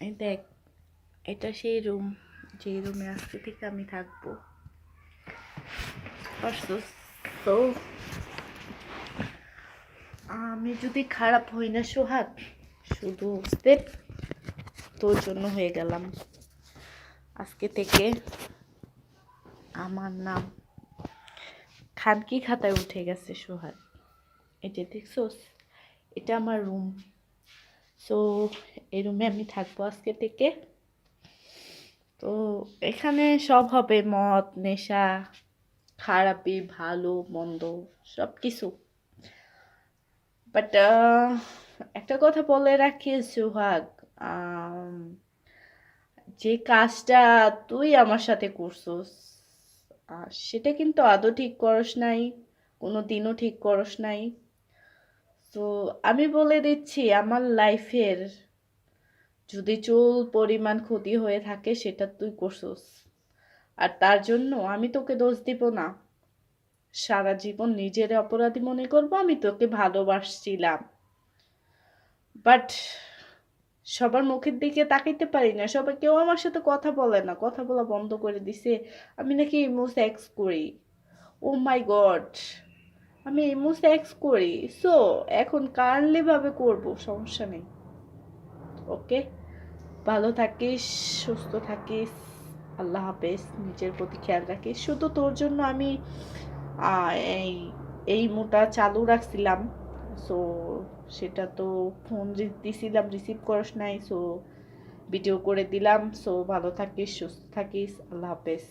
এই দেখ, এটা সেই রুম, যে রুমে আজকে থেকে আমি থাকবো। পারছোস? তো আমি যদি খারাপ হই না সোহাগ, শুধু স্টেপ তোর জন্য হয়ে গেলাম। আজকে থেকে আমার নাম খানকি খাতায় উঠে গেছে সোহাগ। এই যে দেখছোস, এটা আমার রুম। সো এই রুমে আমি থাকবো আজকে থেকে। তো এখানে সব হবে, মদ নেশা, খারাপি ভালো মন্দ সব কিছু। বাট একটা কথা বলে রাখি সোহাগ, আম, যে কাজটা তুই আমার সাথে করছস, সেটা কিন্তু আদৌ ঠিক করস নাই, কোনো দিনও ঠিক করস নাই। তো আমি বলে দিচ্ছি, আমার লাইফের যদি চুল পরিমাণ ক্ষতি হয়ে থাকে সেটা তুই করছস। আর তার জন্য আমি তোকে দোষ দিব না, সারা জীবন নিজের অপরাধী মনে করবো। আমি তোকে ভালোবাসছিলাম, বাট সবার মুখের দিকে তাকাইতে পারি না, সবাই কেউ আমার সাথে কথা বলে না, কথা বলা বন্ধ করে দিছে। আমি নাকি ইমো সেক্স করি। ও মাই গড, আমি ইমো সেক্স করি। সো এখন কার্লি ভাবে করব, সমস্যা নেই। ওকে, ভালো থাকিস, সুস্থ থাকিস। আল্লাহ হাফেজ। নিজের প্রতি খেয়াল রাখিস। শুধু তোর জন্য আমি এই এই মোটা চালু রাখছিলাম। সো সেটা তো ফোন দিছিলাম, রিসিভ করস নাই। সো ভিডিও করে দিলাম। সো ভালো থাকিস, সুস্থ থাকিস। আল্লাহ হাফেজ।